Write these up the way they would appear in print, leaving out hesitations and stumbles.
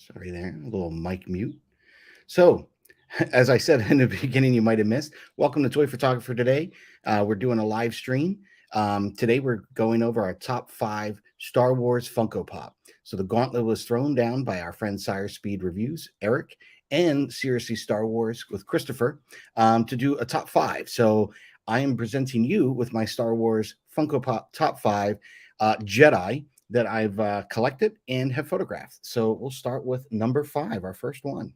Sorry there, a little mic mute. So, as I said in the beginning, you might have missed. Welcome to Toy Photographer today. We're doing a live stream. Today, we're going over our top 5 Star Wars Funko Pop. So, the gauntlet was thrown down by our friend Sire Speed Reviews, Eric, and Seriously Star Wars with Christopher to do a top 5. So, I am presenting you with my Star Wars Funko Pop top 5 Jedi that I've collected and have photographed. So, we'll start with number 5, our first one.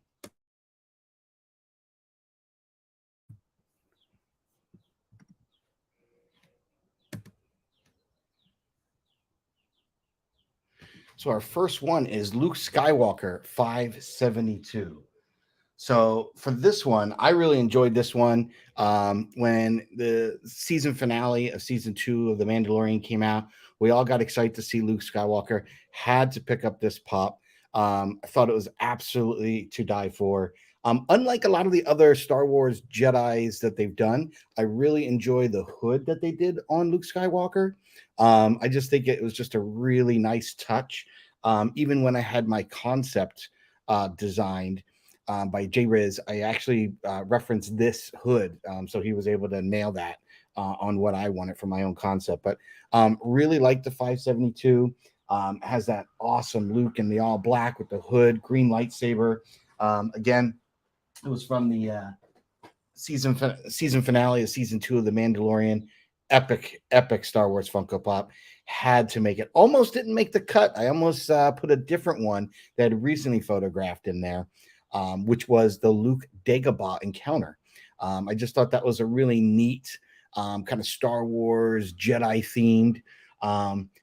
So our first one is Luke Skywalker 572. So for this one, I really enjoyed this one. When the season finale of season 2 of The Mandalorian came out, we all got excited to see Luke Skywalker. Had to pick up this pop. I thought it was absolutely to die for. Unlike a lot of the other Star Wars Jedis that they've done, I really enjoy the hood that they did on Luke Skywalker. I just think it was just a really nice touch. Even when I had my concept designed by J Riz, I actually referenced this hood, so he was able to nail that on what I wanted for my own concept. But really like the 572. Has that awesome Luke in the all black with the hood, green lightsaber. Again, it was from the season finale of season 2 of The Mandalorian. Epic Star Wars Funko Pop. Had to make it. Almost didn't make the cut. I almost put a different one that I recently photographed in there, which was the Luke Dagobah encounter. I just thought that was a really neat kind of Star Wars Jedi themed.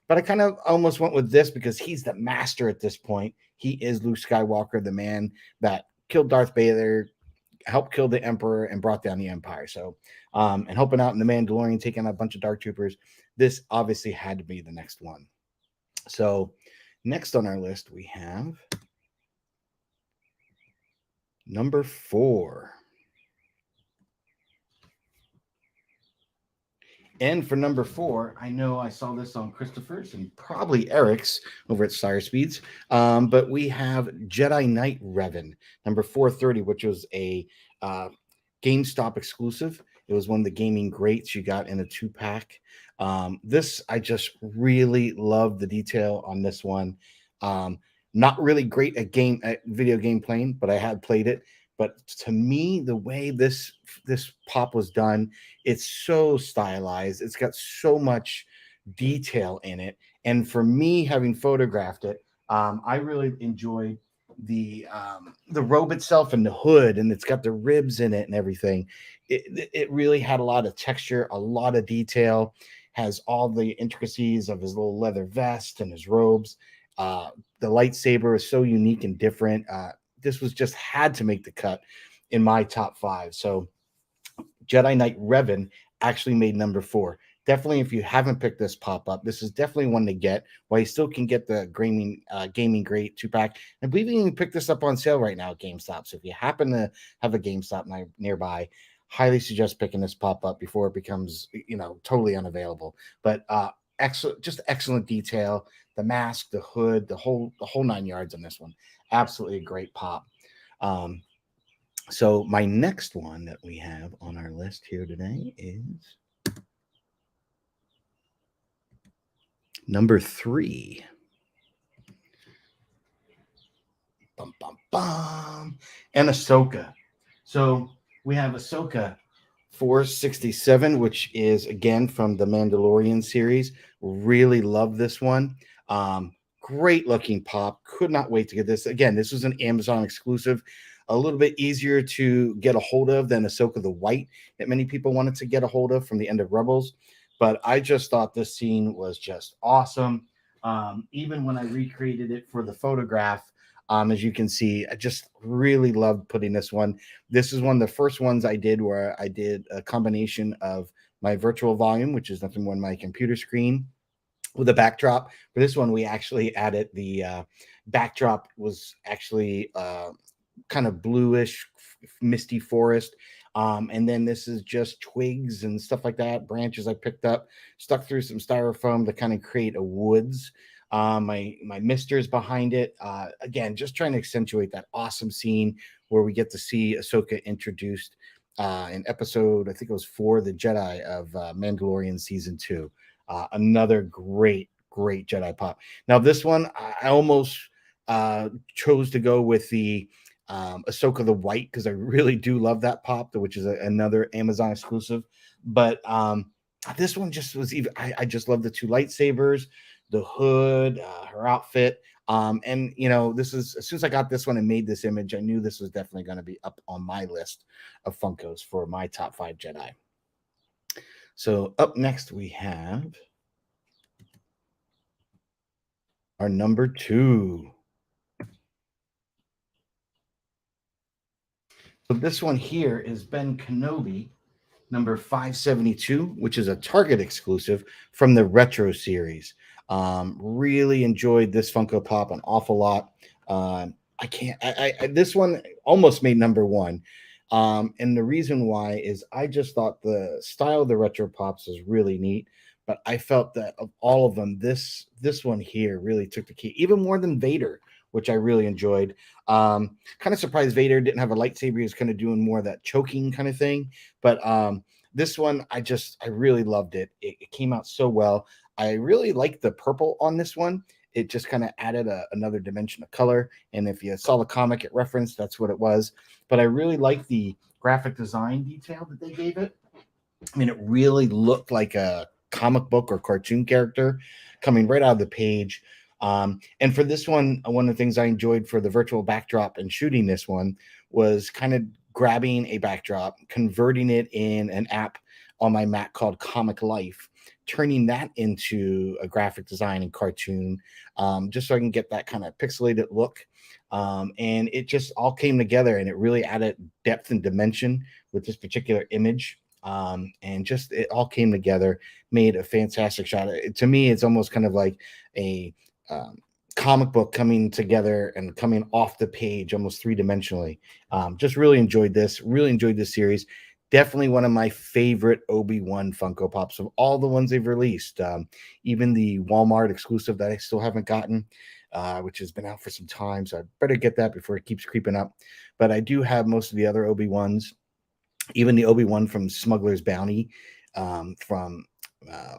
But I kind of almost went with this because he's the master at this point. He is Luke Skywalker, the man that killed Darth Vader, helped kill the Emperor, and brought down the Empire. So, and helping out in the Mandalorian, taking out a bunch of Dark Troopers. This obviously had to be the next one. So, next on our list, we have number 4. And for number 4, I know I saw this on Christopher's and probably Eric's over at Sire Speeds, but we have Jedi Knight REVAN, number 430, which was a GameStop exclusive. It was one of the gaming greats you got in a 2-pack. This, I just really love the detail on this one. Not really great at video game playing, but I had played it. But to me, the way this pop was done, it's so stylized. It's got so much detail in it. And for me, having photographed it, I really enjoyed the robe itself and the hood, and it's got the ribs in it and everything. It really had a lot of texture, a lot of detail. Has all the intricacies of his little leather vest and his robes. The lightsaber is so unique and different. This was just had to make the cut in my top 5. So Jedi Knight REVAN actually made number 4. Definitely, if you haven't picked this pop up, this is definitely one to get. While you still can get the gaming great 2-pack. I believe you can pick this up on sale right now at GameStop. So if you happen to have a GameStop nearby, highly suggest picking this pop up before it becomes totally unavailable. But excellent detail. The mask, the hood, the whole 9 yards on this one. Absolutely a great pop. So my next one that we have on our list here today is number 3. Bum, bum, bum. And Ahsoka. So we have Ahsoka 467, which is again from the Mandalorian series. Really love this one. Great looking pop. Could not wait to get this. Again, this was an Amazon exclusive. A little bit easier to get a hold of than Ahsoka the White that many people wanted to get a hold of from the end of Rebels. But I just thought this scene was just awesome. Even when I recreated it for the photograph, as you can see, I just really loved putting this one. This is one of the first ones I did where I did a combination of my virtual volume, which is nothing more than my computer screen, with a backdrop. For this one, we actually added the backdrop was actually kind of bluish, misty forest. And then this is just twigs and stuff like that, branches I picked up, stuck through some styrofoam to kind of create a woods. My Mister's behind it. Again, just trying to accentuate that awesome scene where we get to see Ahsoka introduced in episode, I think it was 4, The Jedi of Mandalorian season 2. Another great Jedi pop. Now, this one, I almost chose to go with the Ahsoka the White because I really do love that pop, which is another Amazon exclusive. But this one just was even, I just love the two lightsabers, the hood, her outfit. And this is, as soon as I got this one and made this image, I knew this was definitely going to be up on my list of Funkos for my top 5 Jedi. So up next we have our number 2. So this one here is Ben Kenobi, number 572, which is a Target exclusive from the Retro series. Really enjoyed this Funko Pop an awful lot. I can't. This one almost made number 1. And the reason why is I just thought the style of the Retro Pops was really neat. But I felt that of all of them, this one here really took the key, even more than Vader, which I really enjoyed. Kind of surprised Vader didn't have a lightsaber. He was kind of doing more of that choking kind of thing. But this one, I really loved it. It came out so well. I really liked the purple on this one. It just kind of added another dimension of color. And if you saw the comic it referenced, that's what it was. But I really liked the graphic design detail that they gave it. I mean, it really looked like a comic book or cartoon character coming right out of the page. And for this one of the things I enjoyed for the virtual backdrop and shooting this one was kind of grabbing a backdrop, converting it in an app on my Mac called Comic Life, turning that into a graphic design and cartoon, just so I can get that kind of pixelated look. And it just all came together and it really added depth and dimension with this particular image. And just it all came together, made a fantastic shot. To me, it's almost kind of like a comic book coming together and coming off the page almost three-dimensionally. Just really enjoyed this series. Definitely one of my favorite Obi-Wan Funko Pops of all the ones they've released. Even the Walmart exclusive that I still haven't gotten, which has been out for some time, so I better get that before it keeps creeping up. But I do have most of the other Obi-Wans, even the Obi-Wan from Smuggler's Bounty, from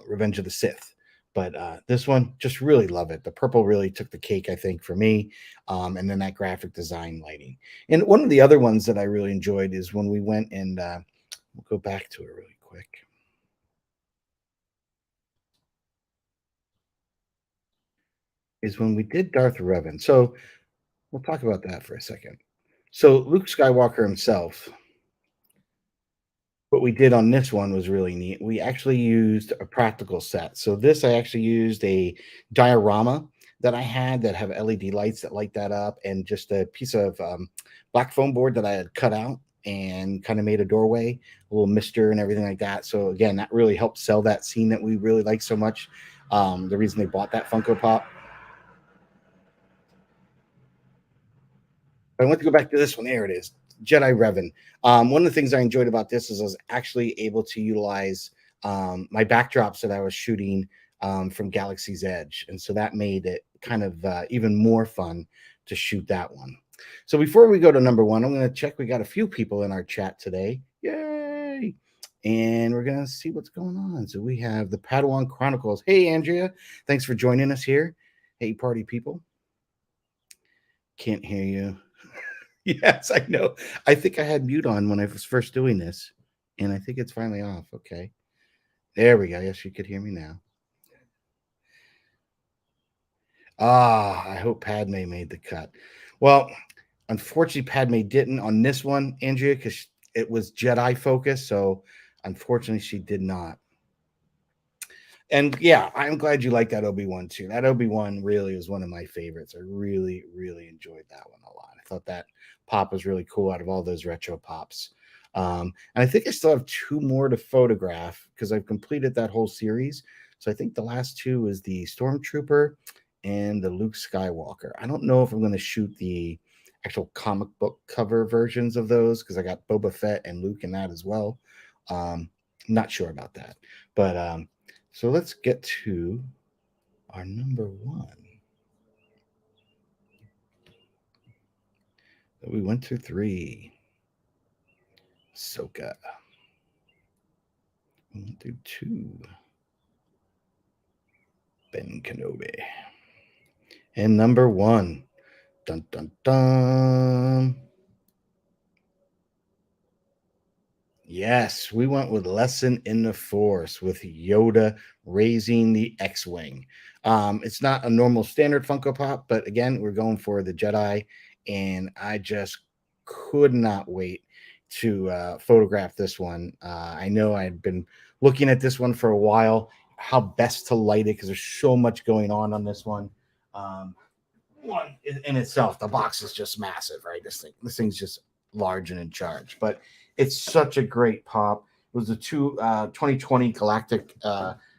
Revenge of the Sith. But this one, just really love it. The purple really took the cake, I think, for me. And then that graphic design lighting. And one of the other ones that I really enjoyed is when we went and we'll go back to it really quick. Is when we did Darth Revan. So we'll talk about that for a second. So Luke Skywalker himself, what we did on this one was really neat. We actually used a practical set. So this, I actually used a diorama that I had that have LED lights that light that up, and just a piece of black foam board that I had cut out and kind of made a doorway, a little mister and everything like that. So again, that really helped sell that scene that we really like so much. The reason they bought that Funko Pop. I want to go back to this one. There it is. Jedi Revan. One of the things I enjoyed about this is I was actually able to utilize my backdrops that I was shooting from Galaxy's Edge. And so that made it kind of even more fun to shoot that one. So before we go to number 1, I'm going to check. We got a few people in our chat today. Yay! And we're going to see what's going on. So we have the Padawan Chronicles. Hey, Andrea. Thanks for joining us here. Hey, party people. Can't hear you. Yes, I know. I think I had mute on when I was first doing this, and I think it's finally off. Okay. There we go. Yes, you could hear me now. I hope Padme made the cut. Well, unfortunately, Padme didn't on this one, Andrea, because it was Jedi focused. So unfortunately, she did not. And yeah, I'm glad you like that Obi-Wan too. That Obi-Wan really was one of my favorites. I really, really enjoyed that one a lot. I thought that pop was really cool out of all those retro pops. And I think I still have 2 more to photograph because I've completed that whole series. So I think the last 2 is the Stormtrooper and the Luke Skywalker. I don't know if I'm going to shoot the actual comic book cover versions of those because I got Boba Fett and Luke in that as well. Not sure about that. But so let's get to our number 1. We went through 3. Ahsoka. 1 through 2. Ben Kenobi. And number 1. Dun dun dun. Yes, we went with Lesson in the Force with Yoda raising the X-Wing. It's not a normal standard Funko Pop, but again, we're going for the Jedi, and I just could not wait to photograph this one. I know I had been looking at this one for a while, how best to light it, because there's so much going on this one. One in itself, the box is just massive, right? This thing's just large and in charge, but it's such a great pop. It was the 2020 Galactic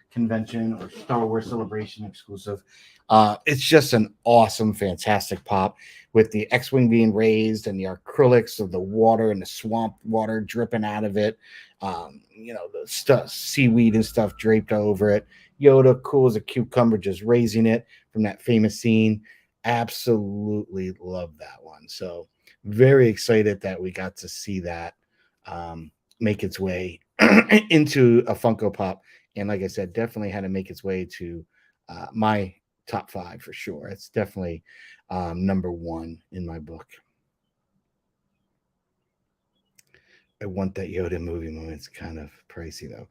Convention or Star Wars Celebration exclusive. It's just an awesome, fantastic pop with the X-Wing being raised and the acrylics of the water and the swamp water dripping out of it. The stuff, seaweed and stuff draped over it. Yoda, cool as a cucumber, just raising it from that famous scene. Absolutely love that one. So very excited that we got to see that make its way into a Funko Pop. And like I said, definitely had to make its way to my top 5 for sure. It's definitely number 1 in my book. I want that Yoda movie moment. It's kind of pricey though.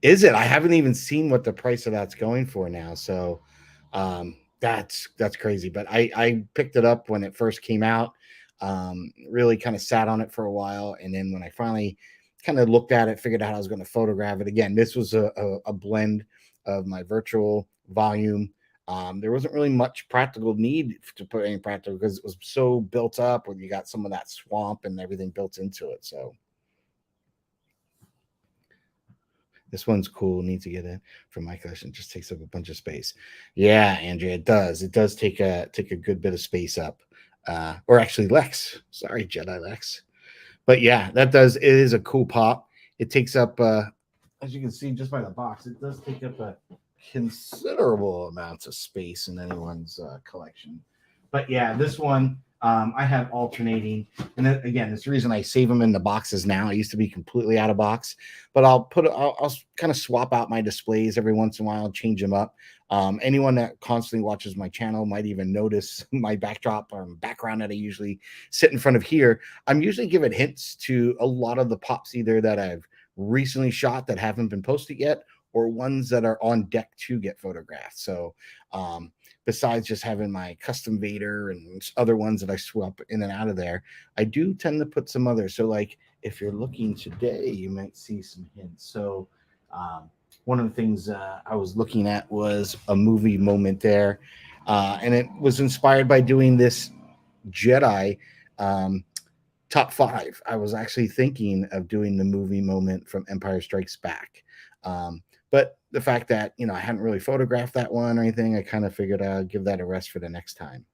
Is it? I haven't even seen what the price of that's going for now. So that's crazy. But I picked it up when it first came out. Really kind of sat on it for a while, and then when I finally kind of looked at it, figured out I was going to photograph it again. This was a blend of my virtual volume. There wasn't really much practical need to put any practical because it was so built up, where you got some of that swamp and everything built into it. So this one's cool. Need to get it from my collection. Just takes up a bunch of space. Yeah, Andrea, it does. It does take a good bit of space up. Or actually Lex. Sorry, Jedi Lex. But yeah, that does. It is a cool pop. It takes up, as you can see just by the box, it does take up a considerable amount of space in anyone's collection. But yeah, this one I have alternating, and then, again, it's the reason I save them in the boxes now. I used to be completely out of box, but I'll kind of swap out my displays every once in a while, change them up. Anyone that constantly watches my channel might even notice my backdrop or background that I usually sit in front of here. I'm usually giving hints to a lot of the pops either that I've recently shot that haven't been posted yet, or ones that are on deck to get photographed. So besides just having my custom Vader and other ones that I swap in and out of there, I do tend to put some others. So like if you're looking today, you might see some hints. So one of the things I was looking at was a movie moment there. And it was inspired by doing this Jedi top 5. I was actually thinking of doing the movie moment from Empire Strikes Back. But the fact that, I hadn't really photographed that one or anything, I kind of figured I'd give that a rest for the next time.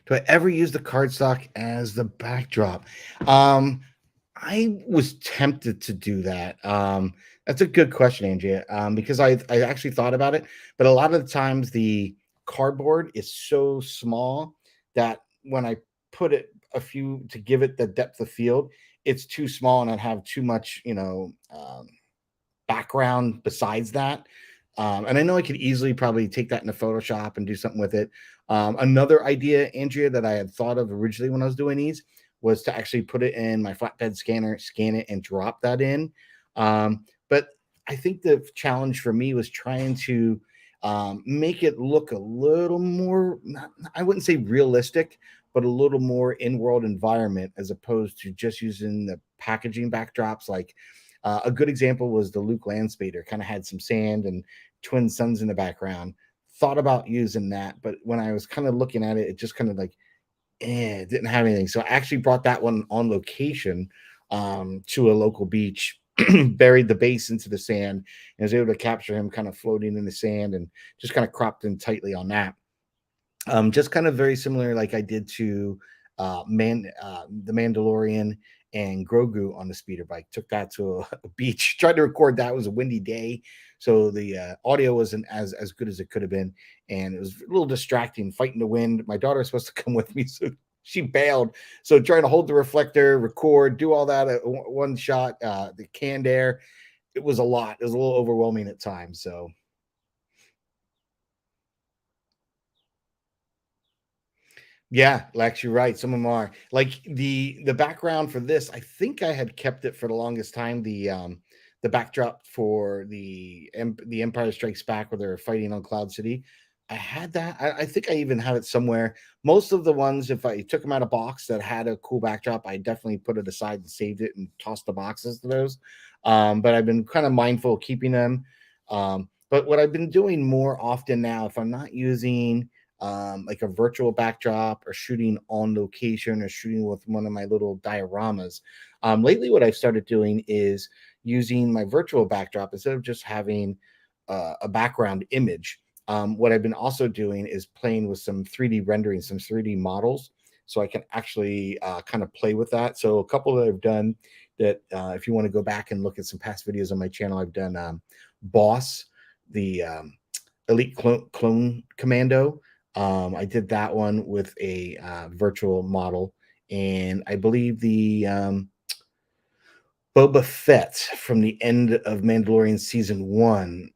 Do I ever use the cardstock as the backdrop? I was tempted to do that. That's a good question, Andrea, because I actually thought about it, but a lot of the times the cardboard is so small that when I put it a few to give it the depth of field, it's too small and I'd have too much, background besides that. And I know I could easily probably take that into Photoshop and do something with it. Another idea, Andrea, that I had thought of originally when I was doing these was to actually put it in my flatbed scanner, scan it, and drop that in. But I think the challenge for me was trying to make it look a little more, I wouldn't say realistic, but a little more in-world environment as opposed to just using the packaging backdrops. Like a good example was the Luke Landspader, kind of had some sand and twin suns in the background. Thought about using that, but when I was kind of looking at it, it just kind of like, it didn't have anything. So I actually brought that one on location to a local beach, buried the base into the sand, and was able to capture him kind of floating in the sand and just kind of cropped in tightly on that. Just kind of very similar like I did to the Mandalorian and Grogu on the speeder bike. Took that to a beach. Tried to record that. It was a windy day, so the audio wasn't as good as it could have been, and it was a little distracting fighting the wind. My daughter was supposed to come with me, so she bailed. So trying to hold the reflector, record, do all that at one shot, the canned air. It was a lot. It was a little overwhelming at times. So yeah, Lex, you're right. Some of them are like the background for this. I think I had kept it for the longest time. The backdrop for the Empire Strikes Back where they're fighting on Cloud City. I had that. I think I even have it somewhere. Most of the ones, if I took them out of box that had a cool backdrop, I definitely put it aside and saved it and tossed the boxes to those. But I've been kind of mindful of keeping them. But what I've been doing more often now, if I'm not using like a virtual backdrop or shooting on location or shooting with one of my little dioramas. Lately, what I've started doing is using my virtual backdrop instead of just having a background image. What I've been also doing is playing with some 3D rendering, some 3D models, so I can actually kind of play with that. So a couple that I've done that, if you want to go back and look at some past videos on my channel, I've done Boss, the Elite Clone Commando. I did that one with a virtual model, and I believe the Boba Fett from the end of Mandalorian season 1,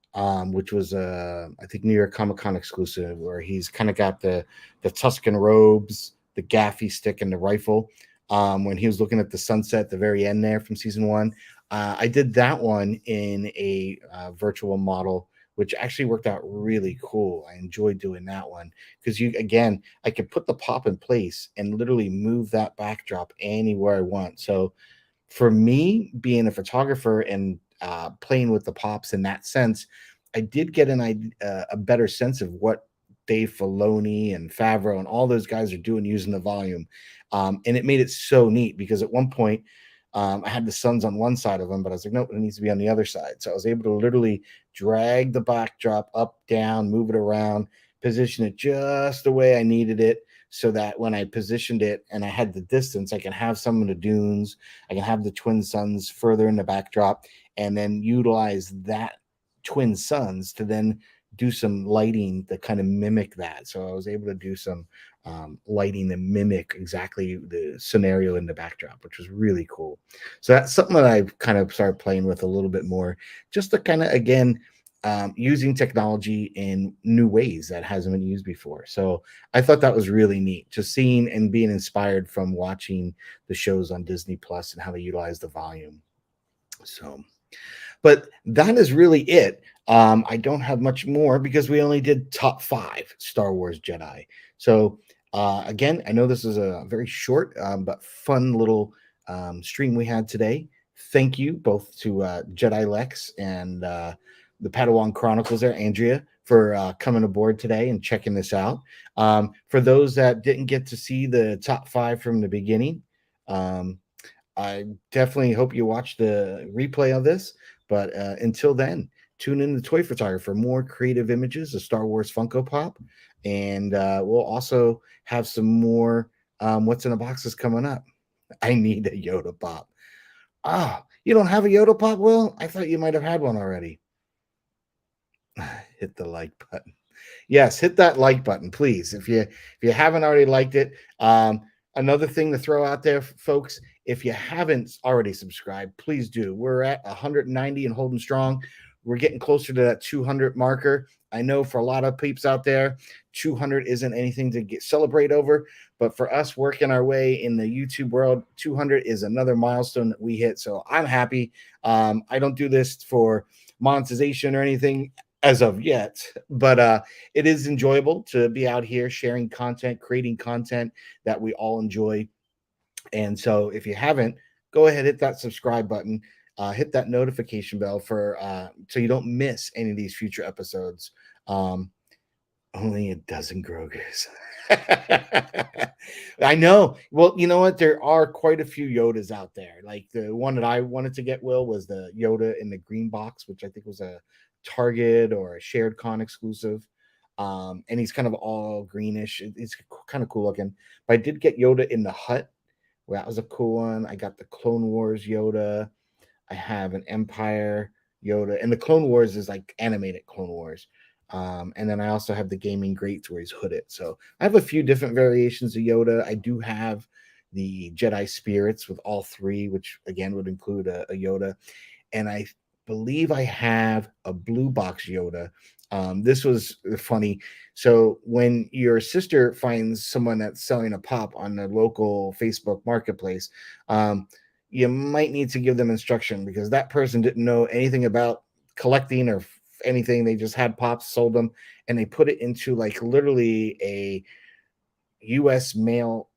which was I think New York Comic Con exclusive, where he's kind of got the Tuscan robes, the gaffy stick, and the rifle. When he was looking at the sunset at the very end there from season 1, I did that one in a virtual model, which actually worked out really cool. I enjoyed doing that one because I could put the pop in place and literally move that backdrop anywhere I want. So for me, being a photographer and playing with the pops in that sense, I did get a better sense of what Dave Filoni and Favreau and all those guys are doing using the volume. And it made it so neat because at one point, I had the suns on one side of them, but I was like, nope, it needs to be on the other side. So I was able to literally drag the backdrop up, down, move it around, position it just the way I needed it, so that when I positioned it and I had the distance, I can have some of the dunes, I can have the twin suns further in the backdrop, and then utilize that twin suns to then do some lighting to kind of mimic that. So I was able to do some lighting and mimic exactly the scenario in the backdrop, which was really cool. So that's something that I've kind of started playing with a little bit more, just to kind of, again, using technology in new ways that hasn't been used before. So I thought that was really neat, just seeing and being inspired from watching the shows on Disney Plus and how they utilize the volume. So, but that is really it. I don't have much more because we only did top 5 Star Wars Jedi. So again, I know this is a very short but fun little stream we had today. Thank you both to Jedi Lex and the Padawan Chronicles there, Andrea, for coming aboard today and checking this out. For those that didn't get to see the top 5 from the beginning, I definitely hope you watch the replay of this. But until then, tune in to Toy Photographer for more creative images of Star Wars Funko Pop. And we'll also have some more What's in the Boxes coming up. I need a Yoda Pop. Ah, you don't have a Yoda Pop, Will? I thought you might have had one already. Hit the like button. Yes, hit that like button, please. If you haven't already liked it. Another thing to throw out there, folks, if you haven't already subscribed, please do. We're at 190 and holding strong. We're getting closer to that 200 marker. I know for a lot of peeps out there, 200 isn't anything to celebrate over, but for us working our way in the YouTube world, 200 is another milestone that we hit. So I'm happy. I don't do this for monetization or anything as of yet, but it is enjoyable to be out here sharing content, creating content that we all enjoy. And so if you haven't, go ahead, hit that subscribe button, hit that notification bell for so you don't miss any of these future episodes. Only a dozen Grogers. I know. Well, you know what? There are quite a few Yodas out there. Like the one that I wanted to get, Will, was the Yoda in the green box, which I think was a Target or a Shared Con exclusive. And he's kind of all greenish. It's kind of cool looking. But I did get Yoda in the hut. Well, that was a cool one. I got the Clone Wars Yoda. I have an Empire Yoda, and the Clone Wars is like animated Clone Wars. And then I also have the Gaming Greats where he's hooded. So I have a few different variations of Yoda. I do have the Jedi Spirits with all three, which again would include a Yoda. And I believe I have a blue box Yoda. This was funny. So when your sister finds someone that's selling a pop on the local Facebook marketplace, you might need to give them instruction because that person didn't know anything about collecting or anything. They just had pops, sold them, and they put it into like literally a US mail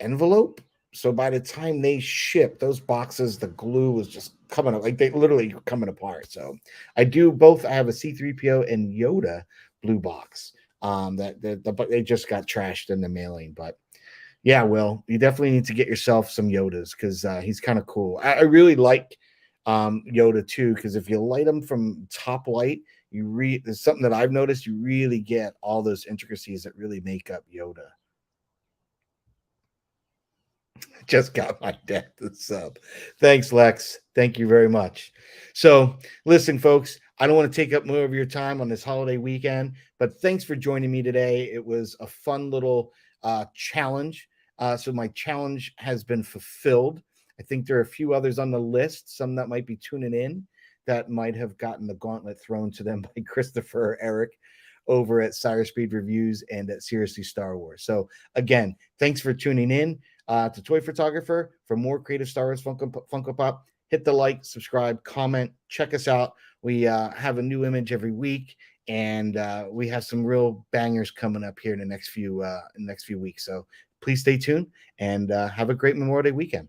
envelope. So by the time they ship those boxes, the glue was just coming up, like they literally coming apart. So I do both. I have a C3PO and Yoda blue box. But they just got trashed in the mailing. But yeah, Will, you definitely need to get yourself some Yodas because he's kind of cool. I really like Yoda too because if you light him from top light, there's something that I've noticed. You really get all those intricacies that really make up Yoda. Just got my dad to sub. Thanks, Lex. Thank you very much. So, listen, folks, I don't want to take up more of your time on this holiday weekend, but thanks for joining me today. It was a fun little challenge. So, my challenge has been fulfilled. I think there are a few others on the list, some that might be tuning in that might have gotten the gauntlet thrown to them by Christopher or Eric over at Cyrus Speed Reviews and at Seriously Star Wars. So, again, thanks for tuning in to Toy Photographer. For more creative Star Wars Funko Pop, hit the like, subscribe, comment, check us out. We have a new image every week, and we have some real bangers coming up here in the next few weeks. So please stay tuned and have a great Memorial Day weekend.